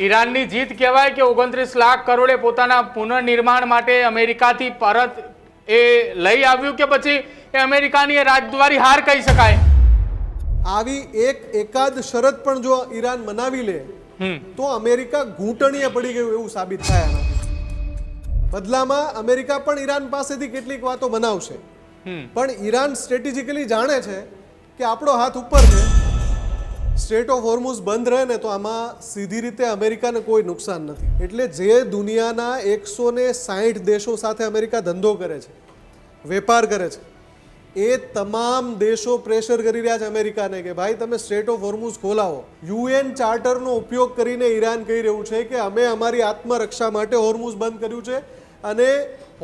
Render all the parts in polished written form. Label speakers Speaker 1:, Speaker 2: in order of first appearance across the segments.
Speaker 1: ઈરાનની જીત કહેવાય કે 29 લાખ કરોડે પોતાના પુનર્નિર્માણ માટે અમેરિકાથી પરત એ લઈ આવ્યું કે પછી એ અમેરિકાની રાજદ્વારી હાર કહી શકાય?
Speaker 2: આવી એકાદ શરત પણ જો ઈરાન મનાવી લે તો અમેરિકા ઘૂંટણીએ પડી ગયું એવું સાબિત થાય આનાથી. બદલામાં અમેરિકા પણ ઈરાન પાસેથી કેટલીક વાતો બનાવશે, પણ ઈરાન સ્ટ્રેટેજિકલી જાણે છે કે આપણો હાથ ઉપર છે. સ્ટ્રેટ ઓફ હોર્મુઝ બંધ રહે ને તો આમાં સીધી રીતે અમેરિકાને કોઈ નુકસાન નથી. એટલે જે દુનિયાના 160 દેશો સાથે અમેરિકા ધંધો કરે છે, વેપાર કરે છે, એ તમામ દેશો પ્રેશર કરી રહ્યા છે અમેરિકાને કે ભાઈ તમે સ્ટ્રેટ ઓફ હોર્મુઝ ખોલાવો. યુએન ચાર્ટરનો ઉપયોગ કરીને ઈરાન કહી રહ્યું છે કે અમે અમારી આત્મરક્ષા માટે હોર્મુઝ બંધ કર્યું છે અને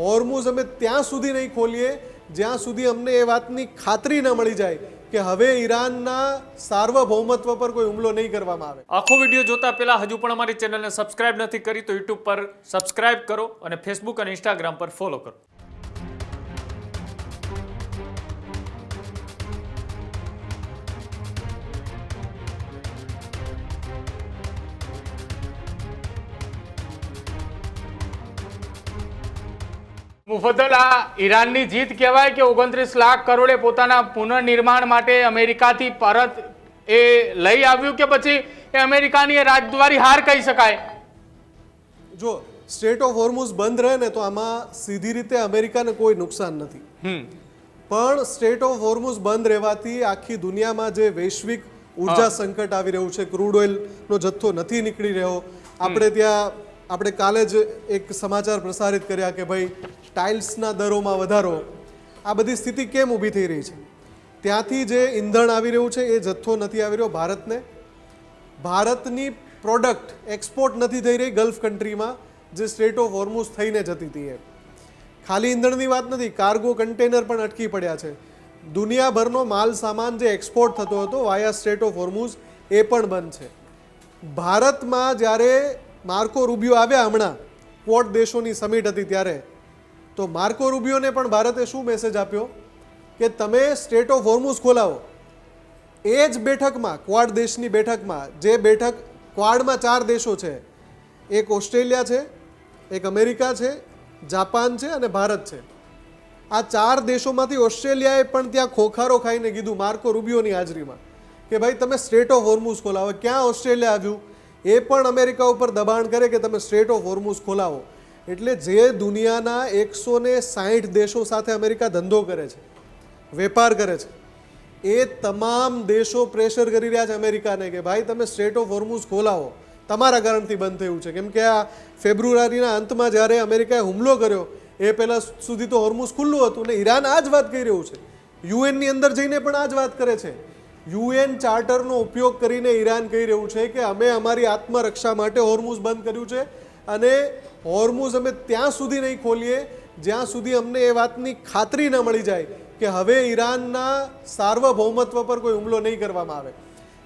Speaker 2: હોર્મુઝ અમે ત્યાં સુધી નહીં ખોલીએ જ્યાં સુધી અમને એ વાતની ખાતરી ન મળી જાય કે હવે ઈરાનના સાર્વભૌમત્વ પર કોઈ હુમલો નહીં કરવામાં આવે.
Speaker 3: આખો વિડીયો જોતા પહેલા હજુ પણ અમારી ચેનલને સબસ્ક્રાઇબ નથી કરી તો યુટ્યુબ પર સબસ્ક્રાઇબ કરો અને ફેસબુક અને ઇન્સ્ટાગ્રામ પર ફોલો કરો.
Speaker 1: મુફદ્દલ, આ ઈરાનની જીત કહેવાય કે 29 લાખ કરોડે પોતાના પુનર્નિર્માણ માટે અમેરિકાથી પરત એ લઈ આવ્યું કે પછી એ અમેરિકાની રાજદ્વારી હાર કહી શકાય?
Speaker 2: જો સ્ટ્રેટ ઓફ હોર્મુઝ બંધ રહે ને તો આમાં સીધી રીતે અમેરિકાને કોઈ નુકસાન નથી, પણ સ્ટ્રેટ ઓફ હોર્મુઝ બંધ રહેવાથી આખી દુનિયામાં જે વૈશ્વિક ઉર્જા સંકટ આવી રહ્યું છે, ક્રૂડ ઓઇલનો જથ્થો નથી નીકળી રહ્યો. આપણે કાલે જ એક સમાચાર પ્રસારિત કર્યા કે ભાઈ ટાઇલ્સના દરોમાં વધારો, આ બધી સ્થિતિ કેમ ઊભી થઈ રહી છે? ત્યાંથી જે ઈંધણ આવી રહ્યું છે એ જથ્થો નથી આવી રહ્યો ભારતને. ભારતની પ્રોડક્ટ એક્સપોર્ટ નથી થઈ રહી ગલ્ફ કન્ટ્રીમાં જે સ્ટ્રેટ ઓફ હોર્મુઝ થઈને જતી હતી. એ ખાલી ઈંધણની વાત નથી, કાર્ગો કન્ટેનર પણ અટકી પડ્યા છે. દુનિયાભરનો માલ સામાન જે એક્સપોર્ટ થતો હતો વાયા સ્ટ્રેટ ઓફ હોર્મુઝ એ પણ બંધ છે. ભારતમાં જ્યારે માર્કો રૂબિયો આવ્યા હમણાં ક્વોડ દેશોની સમિટ હતી ત્યારે, તો માર્કો રૂબિયોને પણ ભારતે શું મેસેજ આપ્યો કે તમે સ્ટ્રેટ ઓફ હોર્મુઝ ખોલાવો. એ જ બેઠકમાં, ક્વાડ દેશની બેઠકમાં, જે બેઠક ક્વાડમાં 4 દેશો છે, એક ઓસ્ટ્રેલિયા છે, એક અમેરિકા છે, જાપાન છે અને ભારત છે. આ 4 દેશોમાંથી ઓસ્ટ્રેલિયાએ પણ ત્યાં ખોખારો ખાઈને કીધું માર્કો રૂબિયોની હાજરીમાં કે ભાઈ તમે સ્ટ્રેટ ઓફ હોર્મુઝ ખોલાવો. ક્યાં ઓસ્ટ્રેલિયા આવ્યું? એ પણ અમેરિકા ઉપર દબાણ કરે કે તમે સ્ટ્રેટ ઓફ હોર્મુઝ ખોલાવો. એટલે જે દુનિયાના 160 દેશો સાથે અમેરિકા ધંધો કરે છે, વેપાર કરે છે, એ તમામ દેશો પ્રેશર કરી રહ્યા છે અમેરિકાને કે ભાઈ તમે સ્ટ્રેટ ઓફ હોર્મુઝ ખોલાવો. તમારા કારણથી બંધ થયું છે. કેમ કે આ ફેબ્રુઆરીના અંતમાં જ્યારે અમેરિકાએ હુમલો કર્યો એ પહેલાં સુધી તો હોર્મુઝ ખુલ્લું હતું ને ઈરાન આ જ વાત કહી રહ્યું છે. યુએનની અંદર જઈને પણ આ જ વાત કરે છે. યુએન ચાર્ટરનો ઉપયોગ કરીને ઈરાન કહી રહ્યું છે કે અમે અમારી આત્મરક્ષા માટે હોર્મુઝ બંધ કર્યું છે અને હોર્મુઝ અમે ત્યાં સુધી નહીં ખોલીએ જ્યાં સુધી અમને એ વાતની ખાતરી ન મળી જાય કે હવે ઈરાનના સાર્વભૌમત્વ પર કોઈ હુમલો નહીં કરવામાં આવે.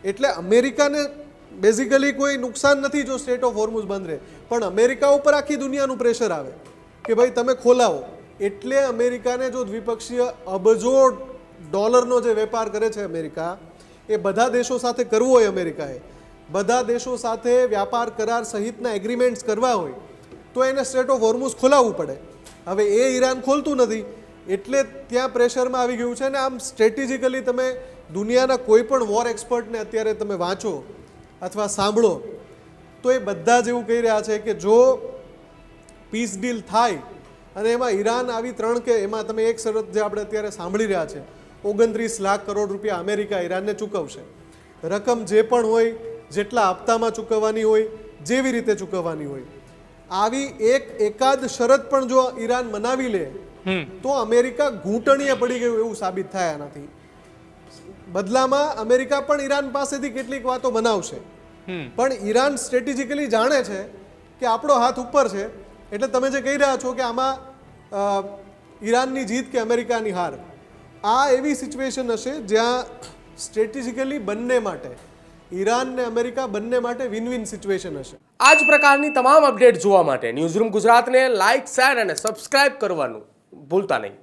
Speaker 2: એટલે અમેરિકાને બેઝિકલી કોઈ નુકસાન નથી જો સ્ટ્રેટ ઓફ હોર્મુઝ બંધ રહે, પણ અમેરિકા ઉપર આખી દુનિયાનું પ્રેશર આવે કે ભાઈ તમે ખોલાવો. એટલે અમેરિકાને જો દ્વિપક્ષીય અબજો ડોલરનો જે વેપાર કરે છે અમેરિકા, એ બધા દેશો સાથે કરવો હોય, અમેરિકાએ બધા દેશો સાથે વ્યાપાર કરાર સહિતના એગ્રીમેન્ટ્સ કરવા હોય તો એને સ્ટ્રેટ ઓફ હોર્મુઝ ખોલાવવું પડે. હવે એ ઈરાન ખોલતું નથી એટલે ત્યાં પ્રેશરમાં આવી ગયું છે. અને આમ સ્ટ્રેટેજિકલી તમે દુનિયાના કોઈ પણ વોર એક્સપર્ટને અત્યારે તમે વાંચો અથવા સાંભળો તો એ બધા જ એવું કહી રહ્યા છે કે જો પીસ ડીલ થાય અને એમાં ઈરાન આવી 3 કે એમાં તમે એક શરત જે આપણે અત્યારે સાંભળી રહ્યા છે, 29 લાખ કરોડ રૂપિયા અમેરિકા ઈરાનને ચૂકવશે. રકમ જે પણ હોય, જેટલા હપ્તામાં ચૂકવવાની હોય, જેવી રીતે ચૂકવવાની હોય, આવી એકાદ શરત પણ જો ઈરાન મનાવી લે તો અમેરિકા ઘૂંટણીએ પડી ગયું એવું સાબિત થાય આનાથી. બદલામાં અમેરિકા પણ ઈરાન પાસેથી કેટલીક વાતો બનાવશે, પણ ઈરાન સ્ટ્રેટેજિકલી જાણે છે કે આપણો હાથ ઉપર છે. એટલે તમે જે કહી રહ્યા છો કે આમાં ઈરાનની જીત કે અમેરિકાની હાર, આ એવી સિચ્યુએશન હશે જ્યાં સ્ટ્રેટેજિકલી બંને માટે, ઈરાન ને અમેરિકા બંને માટે વિન વિન સિચ્યુએશન હશે.
Speaker 4: આ જ પ્રકારની તમામ અપડેટ જોવા માટે ન્યૂઝરૂમ ગુજરાતને લાઇક, શેર અને સબસ્ક્રાઇબ કરવાનું ભૂલતા નહીં.